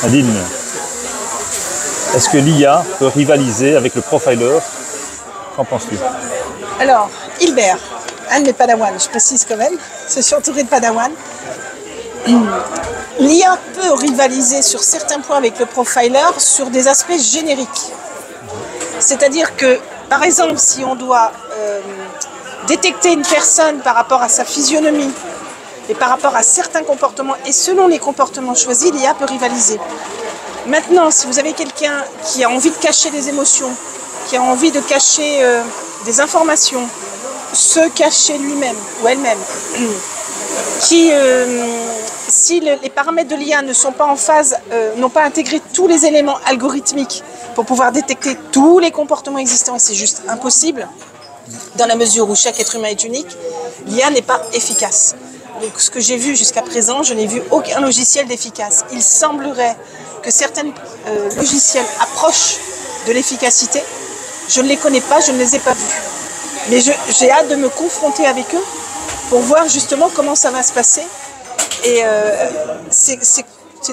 Nadine, est-ce que l'IA peut rivaliser avec le profiler? Qu'en penses-tu? Alors, Hilbert, un de mes padawans, je précise quand même, je suis entourée de padawans. L'IA peut rivaliser sur certains points avec le profiler sur des aspects génériques. C'est-à-dire que, par exemple, si on doit détecter une personne par rapport à sa physionomie et par rapport à certains comportements, et selon les comportements choisis, l'IA peut rivaliser. Maintenant, si vous avez quelqu'un qui a envie de cacher des émotions, qui a envie de cacher des informations, se cacher lui-même ou elle-même, qui, si les paramètres de l'IA ne sont pas en phase, n'ont pas intégré tous les éléments algorithmiques pour pouvoir détecter tous les comportements existants, et c'est juste impossible, dans la mesure où chaque être humain est unique, l'IA n'est pas efficace. Donc ce que j'ai vu jusqu'à présent, je n'ai vu aucun logiciel d'efficace. Il semblerait que certains logiciels approchent de l'efficacité. Je ne les connais pas, je ne les ai pas vus. Mais j'ai hâte de me confronter avec eux pour voir justement comment ça va se passer. Et c'est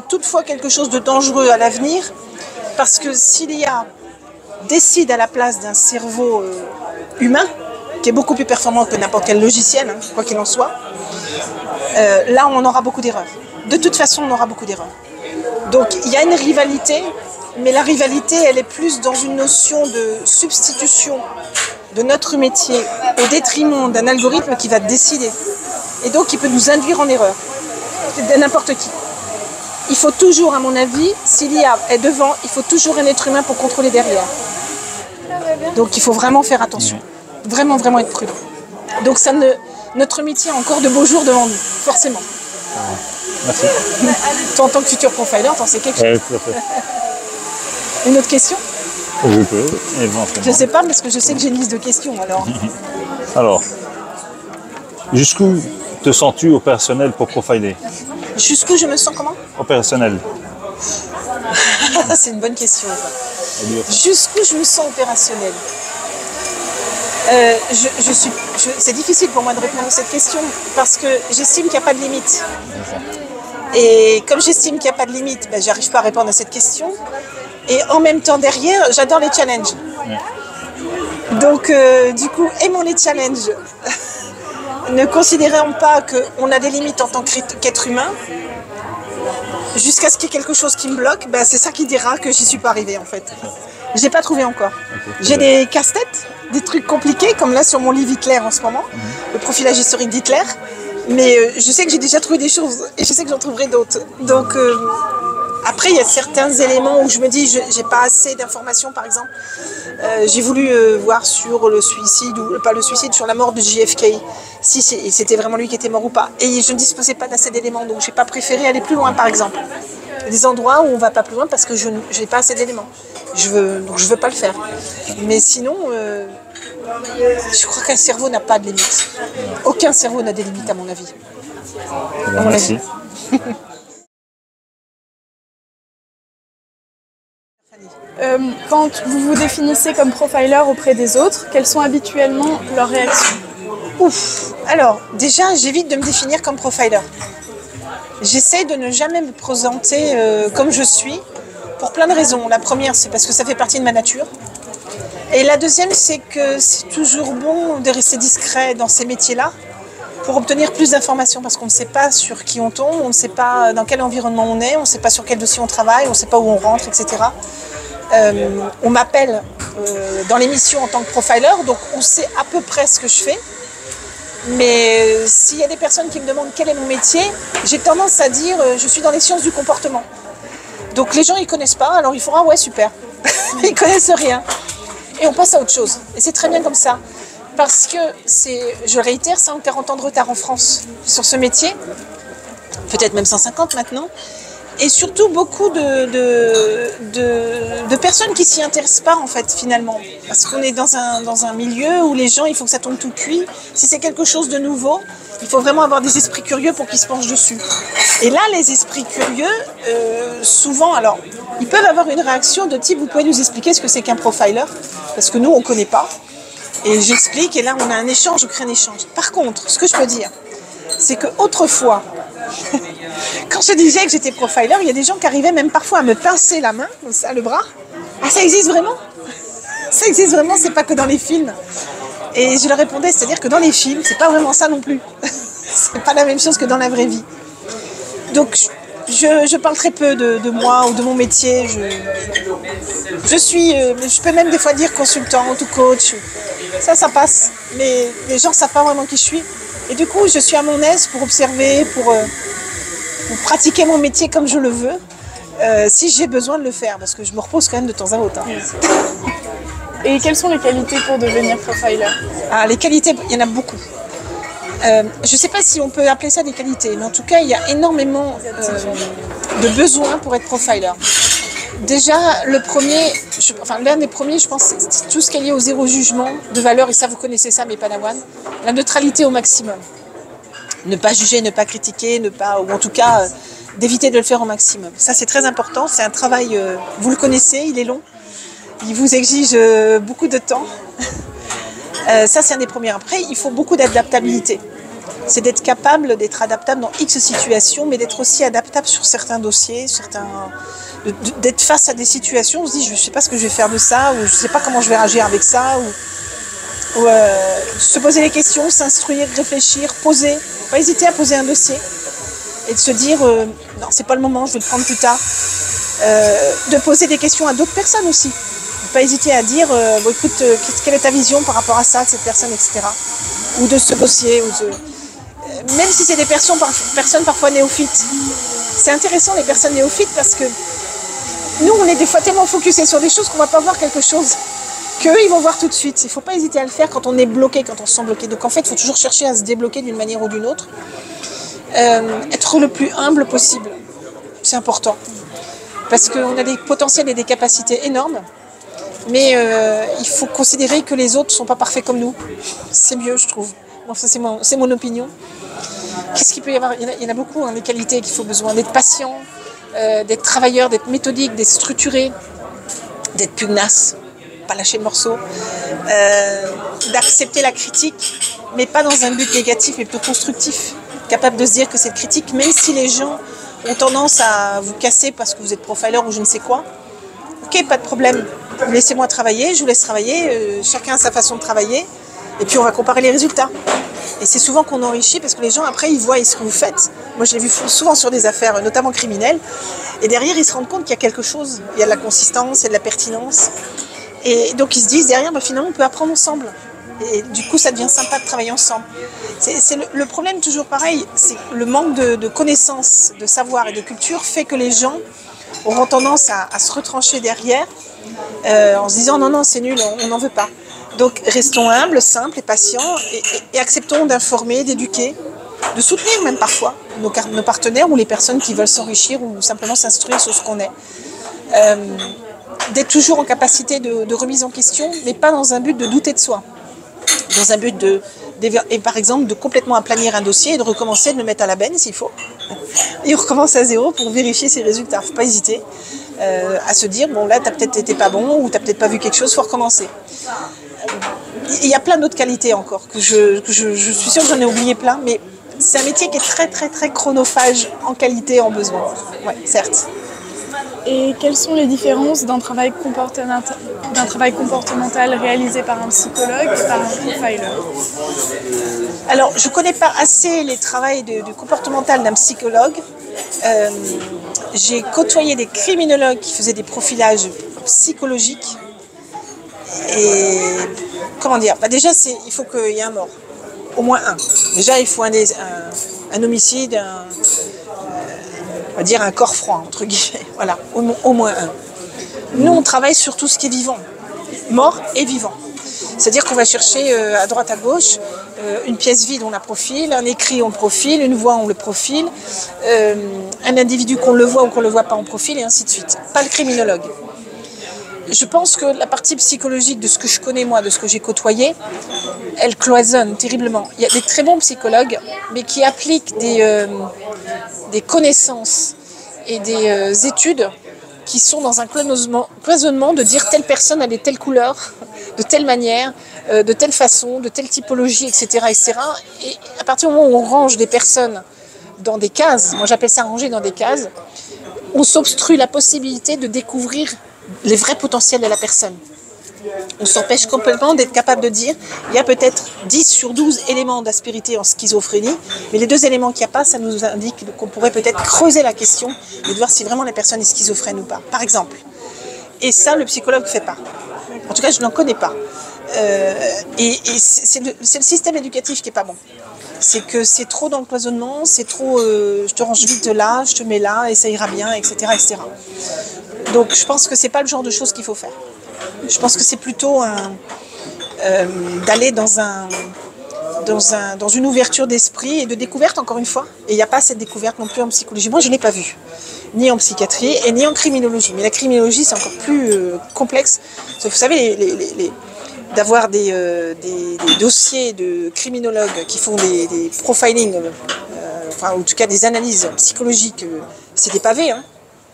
toutefois quelque chose de dangereux à l'avenir, parce que si l'IA décide à la place d'un cerveau humain, qui est beaucoup plus performant que n'importe quel logiciel, hein, quoi qu'il en soit, là on aura beaucoup d'erreurs. De toute façon, on aura beaucoup d'erreurs. Donc il y a une rivalité, mais la rivalité, elle est plus dans une notion de substitution de notre métier au détriment d'un algorithme qui va décider. Et donc, il peut nous induire en erreur. De n'importe qui. Il faut toujours, à mon avis, si l'IA est devant, il faut toujours un être humain pour contrôler derrière. Donc, il faut vraiment faire attention. Vraiment, vraiment être prudent. Donc, notre métier a encore de beaux jours devant nous, forcément. Merci. Toi, en tant que futur profiler, t'en sais quelque chose. Oui, tout à fait. Une autre question? Je peux, éventuellement. Je ne sais pas, parce que je sais que j'ai une liste de questions, alors. Alors, jusqu'où te sens-tu opérationnel pour profiler? Jusqu'où je me sens comment? Opérationnel. C'est une bonne question, ça. Jusqu'où je me sens opérationnel? C'est difficile pour moi de répondre à cette question, parce que j'estime qu'il n'y a pas de limite. Et comme j'estime qu'il n'y a pas de limite, ben, j'arrive pas à répondre à cette question. Et en même temps, derrière, j'adore les challenges. Donc, du coup, aimons les challenges. Ne considérons pas qu'on a des limites en tant qu'être humain. Jusqu'à ce qu'il y ait quelque chose qui me bloque, ben, c'est ça qui dira que j'y suis pas arrivée, en fait. Je n'ai pas trouvé encore. J'ai des casse-têtes, des trucs compliqués, comme là sur mon livre Hitler en ce moment, le profilage historique d'Hitler. Mais je sais que j'ai déjà trouvé des choses et je sais que j'en trouverai d'autres. Donc, après, il y a certains éléments où je me dis j'ai pas assez d'informations, par exemple. J'ai voulu voir sur le suicide, ou pas le suicide, sur la mort de JFK, si c'était vraiment lui qui était mort ou pas. Et je ne disposais pas d'assez d'éléments, donc j'ai pas préféré aller plus loin, par exemple. Il y a des endroits où on va pas plus loin parce que je n'ai pas assez d'éléments. Donc je veux pas le faire. Mais sinon, je crois qu'un cerveau n'a pas de limites. Aucun cerveau n'a des limites, à mon avis. Merci. Quand vous vous définissez comme profiler auprès des autres, quelles sont habituellement leurs réactions? Ouf. Alors, déjà, j'évite de me définir comme profiler. J'essaie de ne jamais me présenter comme je suis, pour plein de raisons. La première, c'est parce que ça fait partie de ma nature. Et la deuxième, c'est que c'est toujours bon de rester discret dans ces métiers-là pour obtenir plus d'informations, parce qu'on ne sait pas sur qui on tombe, on ne sait pas dans quel environnement on est, on ne sait pas sur quel dossier on travaille, on ne sait pas où on rentre, etc. On m'appelle dans l'émission en tant que profiler, donc on sait à peu près ce que je fais. Mais s'il y a des personnes qui me demandent quel est mon métier, j'ai tendance à dire je suis dans les sciences du comportement. Donc les gens ils connaissent pas, alors ils font ah ouais super, ils connaissent rien. Et on passe à autre chose. Et c'est très bien comme ça. Parce que je réitère, 140 ans de retard en France sur ce métier, peut-être même 150 maintenant. Et surtout beaucoup de personnes qui s'y intéressent pas en fait finalement. Parce qu'on est dans un milieu où les gens, il faut que ça tombe tout cuit. Si c'est quelque chose de nouveau, il faut vraiment avoir des esprits curieux pour qu'ils se penchent dessus. Et là, les esprits curieux, souvent, alors, ils peuvent avoir une réaction de type, vous pouvez nous expliquer ce que c'est qu'un profiler? Parce que nous, on ne connaît pas. Et j'explique, et là, on a un échange, je crée un échange. Par contre, ce que je peux dire, c'est qu'autrefois, Quand je disais que j'étais profiler, il y a des gens qui arrivaient même parfois à me pincer la main, comme ça, le bras. Ah, ça existe vraiment? Ça existe vraiment, c'est pas que dans les films. Et je leur répondais, c'est-à-dire que dans les films, c'est pas vraiment ça non plus. C'est pas la même chose que dans la vraie vie. Donc, je parle très peu de moi ou de mon métier. Je peux même des fois dire consultante ou coach. Ça passe. Mais les gens ne savent pas vraiment qui je suis. Et du coup, je suis à mon aise pour observer, pour pratiquer mon métier comme je le veux, si j'ai besoin de le faire. Parce que je me repose quand même de temps à autre. Et quelles sont les qualités pour devenir profiler? Les qualités, il y en a beaucoup. Je ne sais pas si on peut appeler ça des qualités, mais en tout cas, il y a énormément de besoins pour être profiler. Déjà, l'un des premiers, je pense, c'est tout ce qui est lié au zéro jugement de valeur, et ça, vous connaissez ça, mes Padawan. La neutralité au maximum. Ne pas juger, ne pas critiquer, ou en tout cas, d'éviter de le faire au maximum. Ça, c'est très important. C'est un travail, vous le connaissez, il est long. Il vous exige beaucoup de temps. Ça, c'est un des premiers. Après, il faut beaucoup d'adaptabilité. C'est d'être capable d'être adaptable dans X situations, mais d'être aussi adaptable sur certains dossiers, d'être face à des situations. On se dit, je ne sais pas ce que je vais faire de ça, ou je ne sais pas comment je vais réagir avec ça, ou se poser les questions, s'instruire, réfléchir, poser. Pas hésiter à poser un dossier et de se dire, non, c'est pas le moment, je vais le prendre plus tard. De poser des questions à d'autres personnes aussi. Ne pas hésiter à dire, bon, écoute, quelle est ta vision par rapport à ça, de cette personne, etc. Ou de ce dossier. Même si c'est des personnes parfois néophytes. C'est intéressant les personnes néophytes parce que nous, on est des fois tellement focusés sur des choses qu'on ne va pas voir quelque chose qu'eux, ils vont voir tout de suite. Il ne faut pas hésiter à le faire quand on est bloqué, quand on se sent bloqué. Donc en fait, il faut toujours chercher à se débloquer d'une manière ou d'une autre. Être le plus humble possible. C'est important. Parce qu'on a des potentiels et des capacités énormes. Mais il faut considérer que les autres ne sont pas parfaits comme nous. C'est mieux, je trouve. Bon, ça, c'est mon opinion. Qu'est-ce qu'il peut y avoir? Il y en a beaucoup, les qualités qu'il faut besoin. D'être patient, d'être travailleur, d'être méthodique, d'être structuré, d'être pugnace, pas lâcher le morceau, d'accepter la critique, mais pas dans un but négatif, mais plutôt constructif. Capable de se dire que cette critique, même si les gens ont tendance à vous casser parce que vous êtes profiler ou je ne sais quoi, ok, pas de problème. Laissez-moi travailler, je vous laisse travailler, chacun a sa façon de travailler, et puis on va comparer les résultats. Et c'est souvent qu'on enrichit parce que les gens, après, ils voient ce que vous faites. Moi, je l'ai vu souvent sur des affaires, notamment criminelles, et derrière, ils se rendent compte qu'il y a quelque chose. Il y a de la consistance, il y a de la pertinence. Et donc, ils se disent, derrière, finalement, on peut apprendre ensemble. Et du coup, ça devient sympa de travailler ensemble. C'est le problème, toujours pareil, c'est le manque de connaissances, de savoir et de culture fait que les gens auront tendance à se retrancher derrière en se disant non, c'est nul, on n'en veut pas. Donc restons humbles, simples et patients et acceptons d'informer, d'éduquer, de soutenir même parfois nos partenaires ou les personnes qui veulent s'enrichir ou simplement s'instruire sur ce qu'on est. D'être toujours en capacité de remise en question, mais pas dans un but de douter de soi. Dans un but et par exemple de complètement aplanir un dossier et de recommencer, de le mettre à la benne s'il faut. Et on recommence à zéro pour vérifier ses résultats. Il ne faut pas hésiter à se dire, bon là, tu n'as peut-être été pas bon ou tu n'as peut-être pas vu quelque chose, il faut recommencer. Il y a plein d'autres qualités encore, que je suis sûre que j'en ai oublié plein, mais c'est un métier qui est très très très chronophage en qualité, en besoin. Oui, certes. Et quelles sont les différences d'un travail comportemental réalisé par un psychologue et par un profiler? Alors, je ne connais pas assez les travails du comportemental d'un psychologue. J'ai côtoyé des criminologues qui faisaient des profilages psychologiques. Et comment dire, déjà, il faut qu'il y ait un mort. Au moins un. Déjà, il faut un homicide, on va dire un corps froid, entre guillemets. Voilà, au moins un. Nous, on travaille sur tout ce qui est vivant. Mort et vivant. C'est-à-dire qu'on va chercher à droite, à gauche, une pièce vide, on la profile, un écrit, on le profile, une voix, on le profile, un individu qu'on le voit ou qu'on ne le voit pas, on profile, et ainsi de suite. Pas le criminologue. Je pense que la partie psychologique de ce que je connais, moi, de ce que j'ai côtoyé, elle cloisonne terriblement. Il y a des très bons psychologues, mais qui appliquent des connaissances et des études qui sont dans un cloisonnement de dire telle personne elle est telle couleur, de telle manière, de telle façon, de telle typologie, etc., etc. Et à partir du moment où on range des personnes dans des cases, moi j'appelle ça ranger dans des cases, on s'obstrue la possibilité de découvrir les vrais potentiels de la personne. On s'empêche complètement d'être capable de dire il y a peut-être 10 sur 12 éléments d'aspérité en schizophrénie, mais les 2 éléments qu'il n'y a pas, ça nous indique qu'on pourrait peut-être creuser la question et de voir si vraiment la personne est schizophrène ou pas, par exemple. Et ça, le psychologue ne fait pas. En tout cas, je n'en connais pas. Et c'est le système éducatif qui n'est pas bon. C'est que c'est trop dans le cloisonnement, c'est trop je te range vite là, je te mets là et ça ira bien, etc. etc. Donc je pense que ce n'est pas le genre de choses qu'il faut faire. Je pense que c'est plutôt d'aller dans une ouverture d'esprit et de découverte, encore une fois. Et il n'y a pas cette découverte non plus en psychologie. Moi, je ne l'ai pas vue, ni en psychiatrie et ni en criminologie. Mais la criminologie, c'est encore plus complexe. Vous savez, d'avoir des dossiers de criminologues qui font des profiling, enfin, en tout cas des analyses psychologiques, c'est des pavés, hein.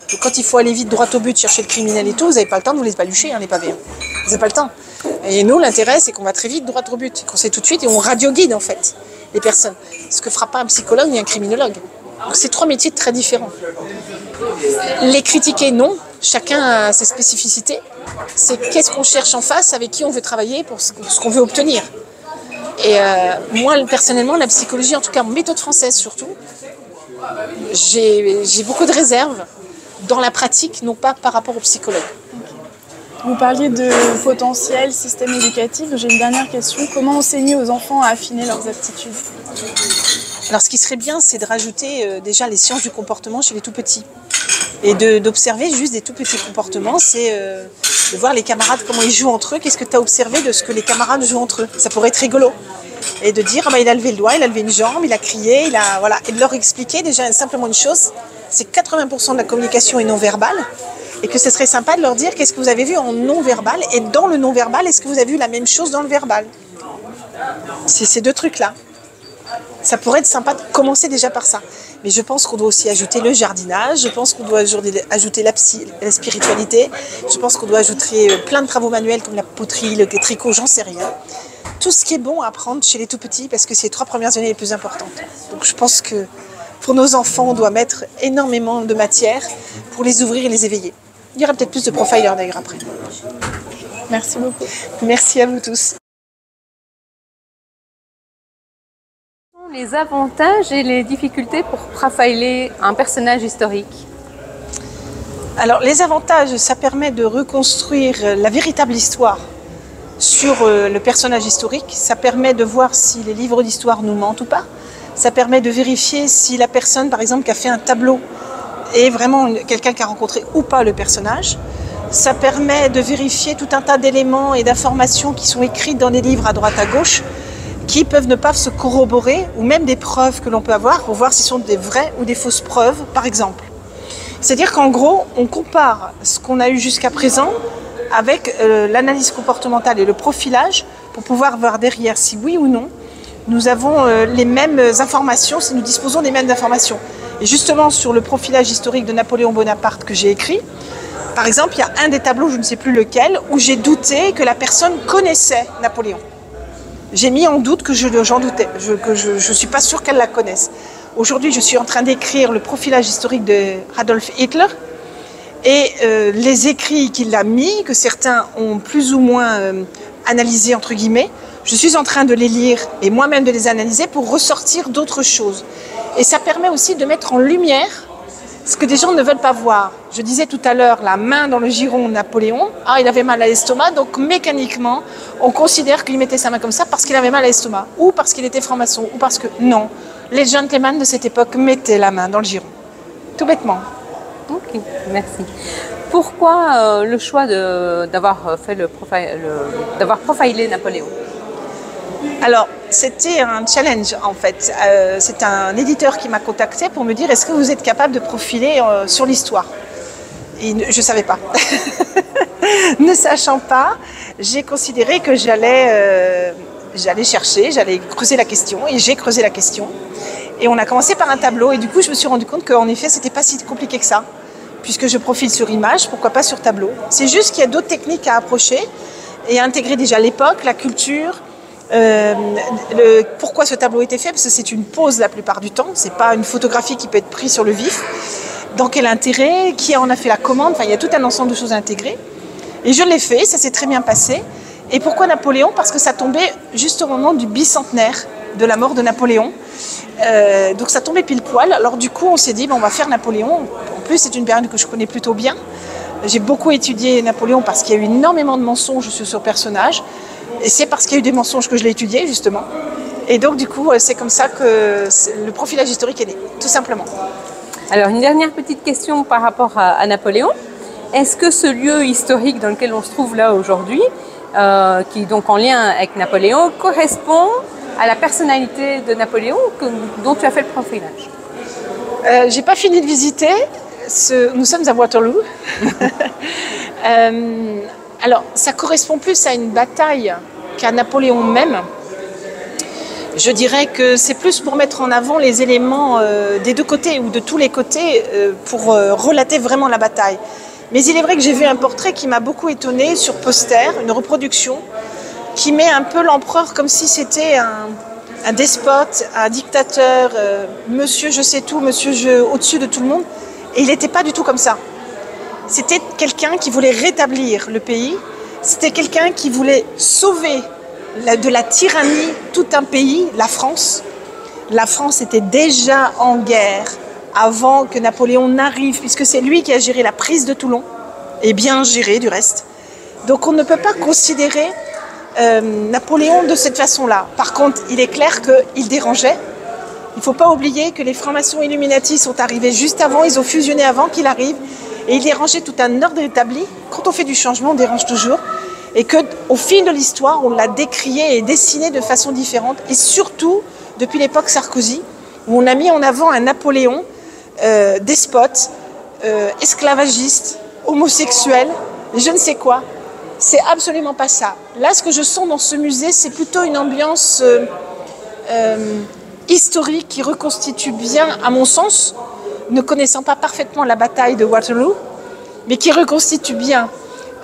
Donc, quand il faut aller vite, droit au but, chercher le criminel et tout, vous n'avez pas le temps de vous les palucher, hein, les pavés. Hein. Vous n'avez pas le temps. Et nous, l'intérêt, c'est qu'on va très vite, droit au but, qu'on sait tout de suite, et on radioguide, en fait, les personnes. Ce que fera pas un psychologue ni un criminologue. Donc, c'est 3 métiers très différents. Les critiquer, non. Chacun a ses spécificités. C'est qu'est-ce qu'on cherche en face, avec qui on veut travailler pour ce qu'on veut obtenir. Et moi, personnellement, la psychologie, en tout cas en méthode française surtout, j'ai beaucoup de réserves dans la pratique, non pas par rapport aux psychologues. Vous parliez de potentiel système éducatif. J'ai une dernière question. Comment enseigner aux enfants à affiner leurs aptitudes ? Alors, ce qui serait bien, c'est de rajouter déjà les sciences du comportement chez les tout-petits. Et d'observer juste des tout-petits comportements. C'est de voir les camarades, comment ils jouent entre eux. Qu'est-ce que tu as observé de ce que les camarades jouent entre eux ? Ça pourrait être rigolo. Et de dire, il a levé le doigt, il a levé une jambe, il a crié, voilà. Et de leur expliquer déjà simplement une chose, c'est que 80% de la communication est non-verbale. Et que ce serait sympa de leur dire qu'est-ce que vous avez vu en non-verbal. Et dans le non-verbal, est-ce que vous avez vu la même chose dans le verbal ? C'est ces 2 trucs-là. Ça pourrait être sympa de commencer déjà par ça. Mais je pense qu'on doit aussi ajouter le jardinage, je pense qu'on doit ajouter la spiritualité, je pense qu'on doit ajouter plein de travaux manuels comme la poterie, le tricot, j'en sais rien. Tout ce qui est bon à apprendre chez les tout-petits parce que c'est les 3 premières années les plus importantes. Donc je pense que pour nos enfants, on doit mettre énormément de matière pour les ouvrir et les éveiller. Il y aura peut-être plus de profilers d'ailleurs après. Merci beaucoup. Merci à vous tous. Les avantages et les difficultés pour profiler un personnage historique? Alors les avantages, ça permet de reconstruire la véritable histoire sur le personnage historique. Ça permet de voir si les livres d'histoire nous mentent ou pas. Ça permet de vérifier si la personne, par exemple, qui a fait un tableau est vraiment quelqu'un qui a rencontré ou pas le personnage. Ça permet de vérifier tout un tas d'éléments et d'informations qui sont écrites dans des livres à droite à gauche, qui peuvent ne pas se corroborer, ou même des preuves que l'on peut avoir pour voir si ce sont des vraies ou des fausses preuves, par exemple. C'est-à-dire qu'en gros, on compare ce qu'on a eu jusqu'à présent avec l'analyse comportementale et le profilage pour pouvoir voir derrière si oui ou non nous avons les mêmes informations, si nous disposons des mêmes informations. Et justement, sur le profilage historique de Napoléon Bonaparte que j'ai écrit, par exemple, il y a un des tableaux, je ne sais plus lequel, où j'ai douté que la personne connaissait Napoléon. J'ai mis en doute que j'en doutais, que je ne suis pas sûre qu'elle la connaisse. Aujourd'hui, je suis en train d'écrire le profilage historique de Adolf Hitler et les écrits qu'il a mis, que certains ont plus ou moins analysés, entre guillemets, je suis en train de les lire et moi-même de les analyser pour ressortir d'autres choses. Et ça permet aussi de mettre en lumière ce que des gens ne veulent pas voir. Je disais tout à l'heure, la main dans le giron de Napoléon, il avait mal à l'estomac, donc mécaniquement, on considère qu'il mettait sa main comme ça parce qu'il avait mal à l'estomac, ou parce qu'il était franc-maçon, ou parce que non. Les gentlemen de cette époque mettaient la main dans le giron, tout bêtement. Ok, merci. Pourquoi le choix d'avoir profilé Napoléon? Alors, c'était un challenge en fait. C'est un éditeur qui m'a contacté pour me dire est-ce que vous êtes capable de profiler sur l'histoire? Et je ne savais pas. Ne sachant pas, j'ai considéré que j'allais chercher, j'allais creuser la question et j'ai creusé la question. Et on a commencé par un tableau et du coup je me suis rendu compte qu'en effet c'était pas si compliqué que ça. Puisque je profile sur image, pourquoi pas sur tableau? C'est juste qu'il y a d'autres techniques à approcher et à intégrer déjà l'époque, la culture, Pourquoi ce tableau a été fait? Parce que c'est une pose la plupart du temps, c'est pas une photographie qui peut être prise sur le vif. Dans quel intérêt? Qui en a fait la commande? Enfin, il y a tout un ensemble de choses intégrées. Et je l'ai fait, ça s'est très bien passé. Et pourquoi Napoléon? Parce que ça tombait juste au moment du bicentenaire de la mort de Napoléon. Donc ça tombait pile poil. Alors du coup, on s'est dit, bon, on va faire Napoléon. En plus, c'est une période que je connais plutôt bien. J'ai beaucoup étudié Napoléon parce qu'il y a eu énormément de mensonges sur ce personnage. Et c'est parce qu'il y a eu des mensonges que je l'ai étudié, justement. Et donc, du coup, c'est comme ça que le profilage historique est né, tout simplement. Alors, une dernière petite question par rapport à Napoléon. Est-ce que ce lieu historique dans lequel on se trouve là aujourd'hui, qui est donc en lien avec Napoléon, correspond à la personnalité de Napoléon dont tu as fait le profilage? J'ai pas fini de visiter. Nous sommes à Waterloo. Alors, ça correspond plus à une bataille qu'à Napoléon même. Je dirais que c'est plus pour mettre en avant les éléments des deux côtés ou de tous les côtés pour relater vraiment la bataille. Mais il est vrai que j'ai vu un portrait qui m'a beaucoup étonnée sur poster, une reproduction, qui met un peu l'empereur comme si c'était un despote, un dictateur, monsieur je sais tout, monsieur au-dessus de tout le monde. Et il n'était pas du tout comme ça. C'était quelqu'un qui voulait rétablir le pays, c'était quelqu'un qui voulait sauver de la tyrannie tout un pays, la France. La France était déjà en guerre avant que Napoléon n'arrive, puisque c'est lui qui a géré la prise de Toulon, et bien géré du reste. Donc on ne peut pas considérer Napoléon de cette façon-là. Par contre, il est clair qu'il dérangeait. Il ne faut pas oublier que les francs-maçons Illuminati sont arrivés juste avant, ils ont fusionné avant qu'il arrive, et il dérangeait tout un ordre établi. Quand on fait du changement, on dérange toujours. Et qu'au fil de l'histoire, on l'a décrié et dessiné de façon différente. Et surtout, depuis l'époque Sarkozy, où on a mis en avant un Napoléon despote, esclavagiste, homosexuel, je ne sais quoi. C'est absolument pas ça. Là, ce que je sens dans ce musée, c'est plutôt une ambiance historique qui reconstitue bien, à mon sens, ne connaissant pas parfaitement la bataille de Waterloo, mais qui reconstitue bien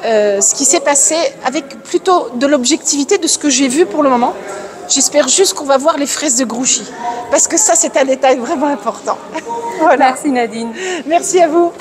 ce qui s'est passé avec plutôt de l'objectivité de ce que j'ai vu pour le moment. J'espère juste qu'on va voir les fraises de Grouchy, parce que ça, c'est un détail vraiment important. Voilà. Merci Nadine. Merci à vous.